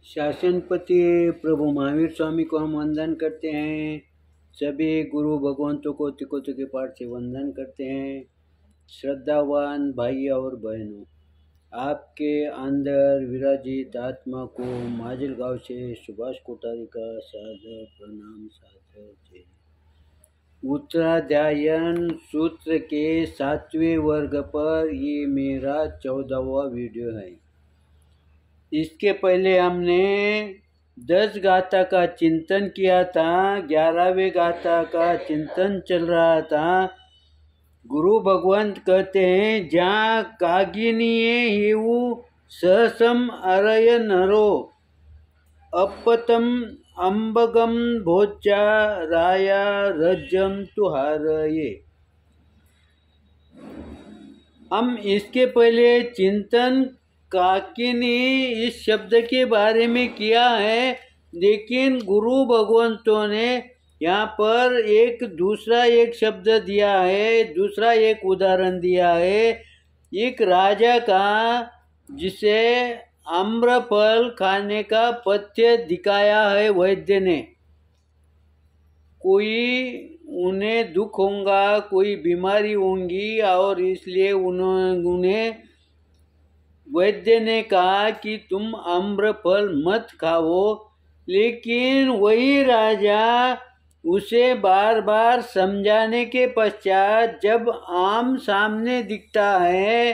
शासनपति प्रभु महावीर स्वामी को हम वंदन करते हैं। सभी गुरु भगवंतों को तिकोते के पाठ से वंदन करते हैं। श्रद्धावान भाई और बहनों, आपके अंदर विराजित आत्मा को माजलगांव से सुभाष कोठारी का सादर प्रणाम सादर जय। उत्तराध्यायन सूत्र के 7वें वर्ग पर ये मेरा 14वां वीडियो है। इसके पहले हमने 10 गाथा का चिंतन किया था। 11वें गाथा का चिंतन चल रहा था। गुरु भगवंत कहते हैं, जहाँ कागिनीये हेऊ सहसम अरय नरो अपतम अंबगम भोज्या राया रज्जम तुहारये। हम इसके पहले चिंतन काकिनी इस शब्द के बारे में किया है, लेकिन गुरु भगवंतों ने यहाँ पर दूसरा शब्द दिया है, दूसरा एक उदाहरण दिया है। एक राजा का जिसे आम्रफल खाने का पथ्य दिखाया है वैद्य ने। कोई उन्हें दुख होगा, कोई बीमारी होंगी, और इसलिए उन्हें वैद्य ने कहा कि तुम आम्रफल मत खाओ। लेकिन वही राजा उसे बार बार समझाने के पश्चात जब आम सामने दिखता है,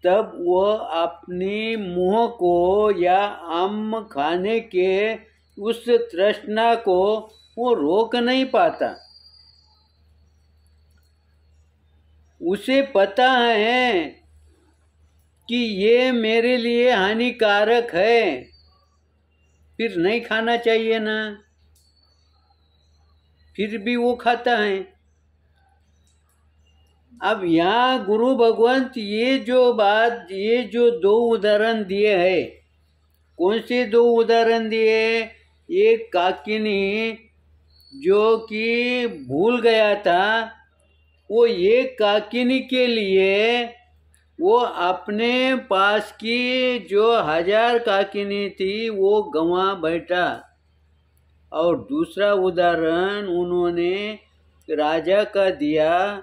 तब वह अपनी मुंह को या आम खाने के उस तृष्णा को वो रोक नहीं पाता। उसे पता है कि ये मेरे लिए हानिकारक है, फिर नहीं खाना चाहिए ना, फिर भी वो खाता है। अब यहाँ गुरु भगवंत ये जो 2 उदाहरण दिए हैं, कौन से 2 उदाहरण दिए? एक काकिनी जो कि भूल गया था, वो एक काकिनी के लिए वो अपने पास की जो 1000 काकिनी थी वो गंवा बैठा। और दूसरा उदाहरण उन्होंने राजा का दिया,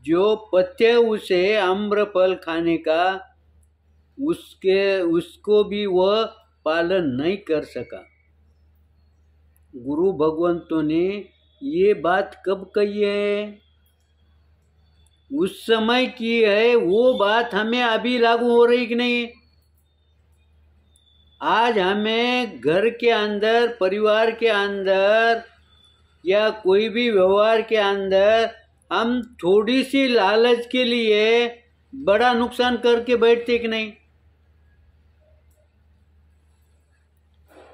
जो पथ्य उसे आम्रफल खाने का, उसको भी वह पालन नहीं कर सका। गुरु भगवंतों ने ये बात कब कही है? उस समय की है। वो बात हमें अभी लागू हो रही कि नहीं? आज हमें घर के अंदर, परिवार के अंदर या कोई भी व्यवहार के अंदर हम थोड़ी सी लालच के लिए बड़ा नुकसान करके बैठते कि नहीं?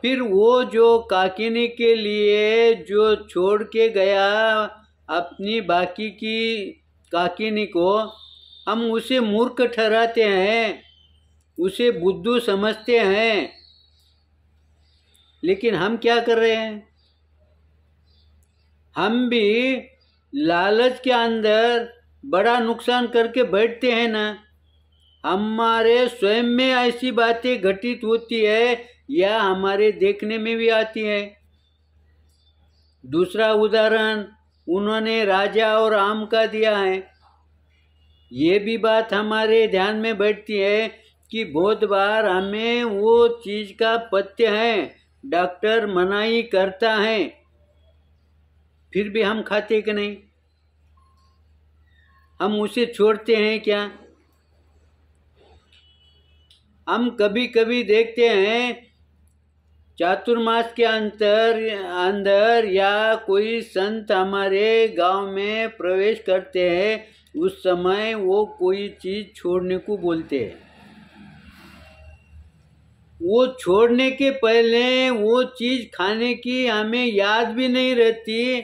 फिर वो जो काकिनी के लिए जो छोड़ के गया अपनी बाकी की काकिनी को, हम उसे मूर्ख ठहराते हैं, उसे बुद्धू समझते हैं। लेकिन हम क्या कर रहे हैं? हम भी लालच के अंदर बड़ा नुकसान करके बैठते हैं ना। हमारे स्वयं में ऐसी बातें घटित होती है या हमारे देखने में भी आती है। दूसरा उदाहरण उन्होंने राजा और आम का दिया है। ये भी बात हमारे ध्यान में बैठती है कि बहुत बार हमें वो चीज का पथ्य है, डॉक्टर मनाही करता है, फिर भी हम खाते कि नहीं? हम उसे छोड़ते हैं क्या? हम कभी कभी देखते हैं चातुर्मास के अंदर या कोई संत हमारे गांव में प्रवेश करते हैं, उस समय वो कोई चीज छोड़ने को बोलते हैं। वो छोड़ने के पहले वो चीज खाने की हमें याद भी नहीं रहती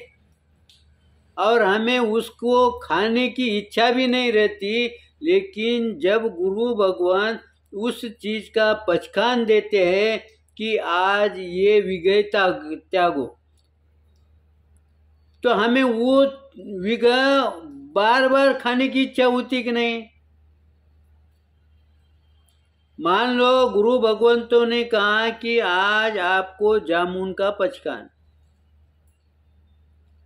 और हमें उसको खाने की इच्छा भी नहीं रहती। लेकिन जब गुरु भगवान उस चीज का पचखान देते हैं कि आज ये विगयता त्यागो, तो हमें वो विगह बार बार खाने की इच्छा होती कि नहीं? मान लो गुरु भगवंतों ने कहा कि आज आपको जामुन का पचकान,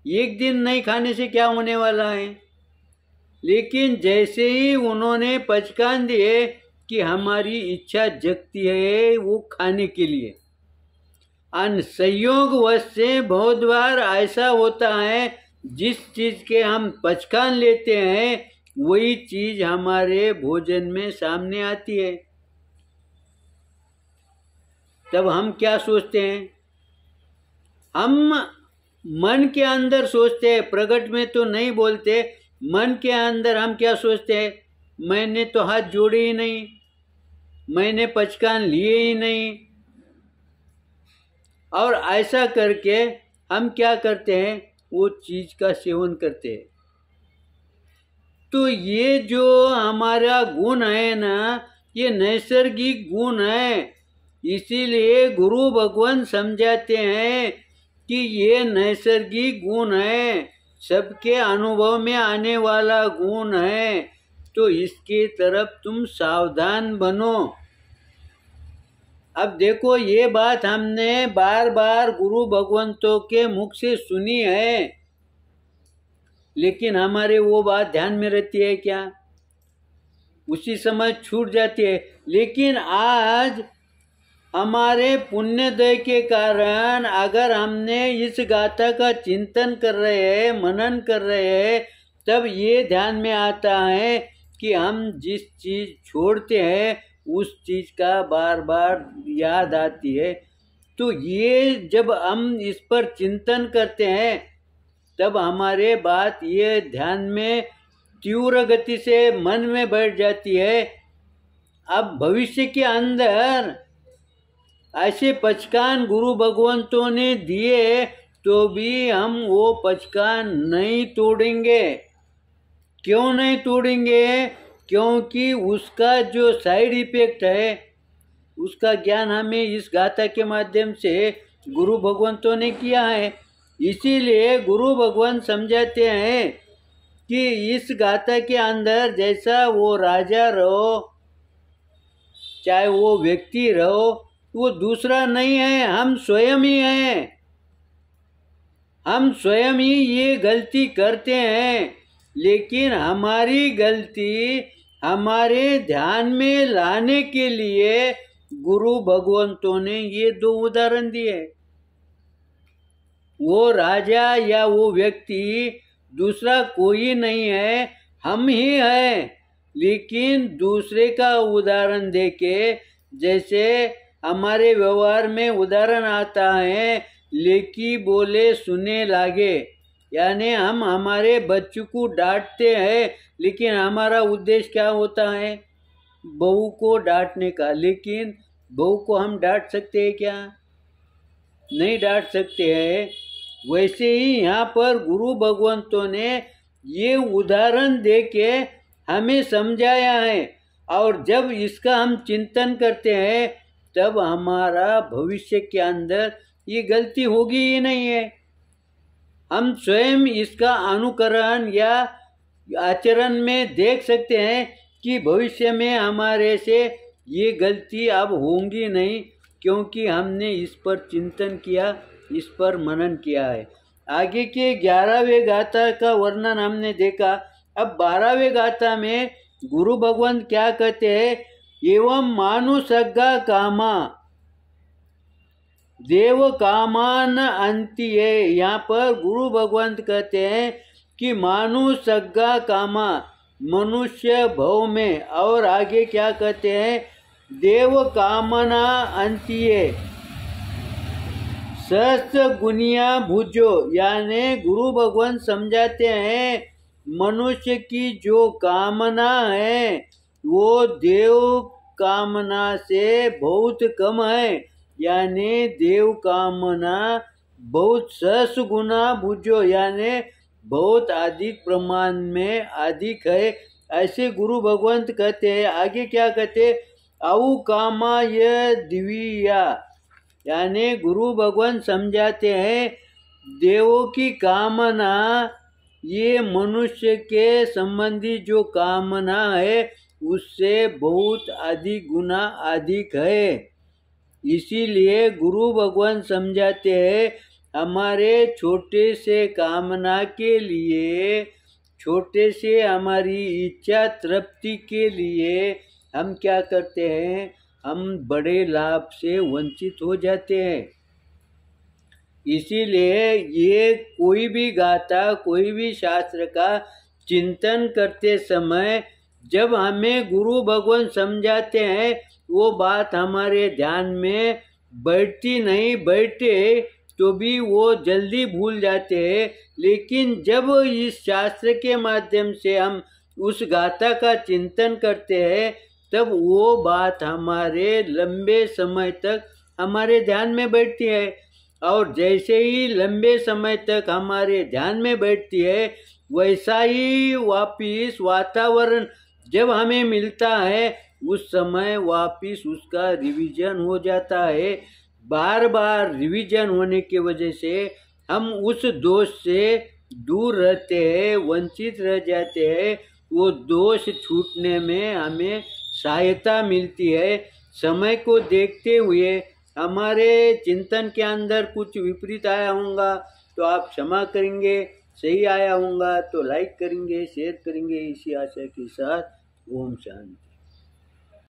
एक दिन नहीं खाने से क्या होने वाला है, लेकिन जैसे ही उन्होंने पचकान दिए कि हमारी इच्छा जगती है वो खाने के लिए। अन संयोगवश से बहुत बार ऐसा होता है, जिस चीज के हम पचकान लेते हैं वही चीज हमारे भोजन में सामने आती है। तब हम क्या सोचते हैं, हम मन के अंदर सोचते हैं, प्रकट में तो नहीं बोलते, मन के अंदर हम क्या सोचते हैं, मैंने तो हाथ जोड़े ही नहीं, मैंने पचकान लिए ही नहीं। और ऐसा करके हम क्या करते हैं, वो चीज का सेवन करते हैं। तो ये जो हमारा गुण है ना, ये नैसर्गिक गुण है। इसीलिए गुरु भगवान समझाते हैं कि ये नैसर्गिक गुण है, सबके अनुभव में आने वाला गुण है, तो इसके तरफ तुम सावधान बनो। अब देखो, ये बात हमने बार बार गुरु भगवंतों के मुख से सुनी है, लेकिन हमारे वो बात ध्यान में रहती है क्या, उसी समय छूट जाती है। लेकिन आज हमारे पुण्योदय के कारण अगर हमने इस गाथा का चिंतन कर रहे हैं, मनन कर रहे हैं, तब ये ध्यान में आता है कि हम जिस चीज छोड़ते हैं उस चीज का बार बार याद आती है। तो ये जब हम इस पर चिंतन करते हैं तब हमारे बात ये ध्यान में तीव्र गति से मन में बैठ जाती है। अब भविष्य के अंदर ऐसे पचकान गुरु भगवंतों ने दिए तो भी हम वो पचकान नहीं तोड़ेंगे। क्यों नहीं तोड़ेंगे? क्योंकि उसका जो साइड इफेक्ट है उसका ज्ञान हमें इस गाथा के माध्यम से गुरु भगवंतों ने किया है। इसीलिए गुरु भगवान समझाते हैं कि इस गाथा के अंदर जैसा वो राजा रहो चाहे वो व्यक्ति रहो, वो दूसरा नहीं है, हम स्वयं ही हैं। हम स्वयं ही ये गलती करते हैं, लेकिन हमारी गलती हमारे ध्यान में लाने के लिए गुरु भगवंतों ने ये दो उदाहरण दिए। वो राजा या वो व्यक्ति दूसरा कोई नहीं है, हम ही हैं। लेकिन दूसरे का उदाहरण देके, जैसे हमारे व्यवहार में उदाहरण आता है, लेकी बोले सुने लागे, यानी हम हमारे बच्चों को डांटते हैं, लेकिन हमारा उद्देश्य क्या होता है? बहू को डांटने का। लेकिन बहू को हम डांट सकते हैं क्या? नहीं डांट सकते हैं। वैसे ही यहाँ पर गुरु भगवंतों ने ये उदाहरण देके हमें समझाया है, और जब इसका हम चिंतन करते हैं तब हमारा भविष्य के अंदर ये गलती होगी ही नहीं है। हम स्वयं इसका अनुकरण या आचरण में देख सकते हैं कि भविष्य में हमारे से ये गलती अब होंगी नहीं, क्योंकि हमने इस पर चिंतन किया, इस पर मनन किया है। आगे के 11वें गाथा का वर्णन हमने देखा। अब 12वें गाथा में गुरु भगवान क्या कहते हैं? एवं मानुषज्ञा कामा देव कामान अंतिये। यहाँ पर गुरु भगवंत कहते हैं कि मानुषज्ञा कामा, मनुष्य भव में, और आगे क्या कहते हैं? देव कामना अंतिये सहस्त्र गुनिया भुजो। यानी गुरु भगवान समझाते हैं मनुष्य की जो कामना है वो देव कामना से बहुत कम है, यानी देव कामना बहुत सहस्र गुना भुजो, यानी बहुत अधिक प्रमाण में अधिक है, ऐसे गुरु भगवंत कहते हैं। आगे क्या कहते? औ कामा ये दिव्या, यानी गुरु भगवान समझाते हैं देवों की कामना, ये मनुष्य के संबंधी जो कामना है उससे बहुत अधिक गुना अधिक है। इसीलिए गुरु भगवान समझाते हैं, हमारे छोटे से कामना के लिए, छोटे से हमारी इच्छा तृप्ति के लिए हम क्या करते हैं, हम बड़े लाभ से वंचित हो जाते हैं। इसीलिए ये कोई भी गाथा, कोई भी शास्त्र का चिंतन करते समय जब हमें गुरु भगवान समझाते हैं, वो बात हमारे ध्यान में बैठती नहीं, बैठे तो भी वो जल्दी भूल जाते हैं। लेकिन जब इस शास्त्र के माध्यम से हम उस गाथा का चिंतन करते हैं, तब वो बात हमारे लंबे समय तक हमारे ध्यान में बैठती है। और जैसे ही लंबे समय तक हमारे ध्यान में बैठती है, वैसा ही वापिस वातावरण जब हमें मिलता है, उस समय वापिस उसका रिवीजन हो जाता है। बार बार रिवीजन होने की वजह से हम उस दोष से दूर रहते हैं, वंचित रह जाते हैं। वो दोष छूटने में हमें सहायता मिलती है। समय को देखते हुए हमारे चिंतन के अंदर कुछ विपरीत आया होगा तो आप क्षमा करेंगे, सही आया होगा तो लाइक करेंगे, शेयर करेंगे। इसी आशा के साथ ओम शांति।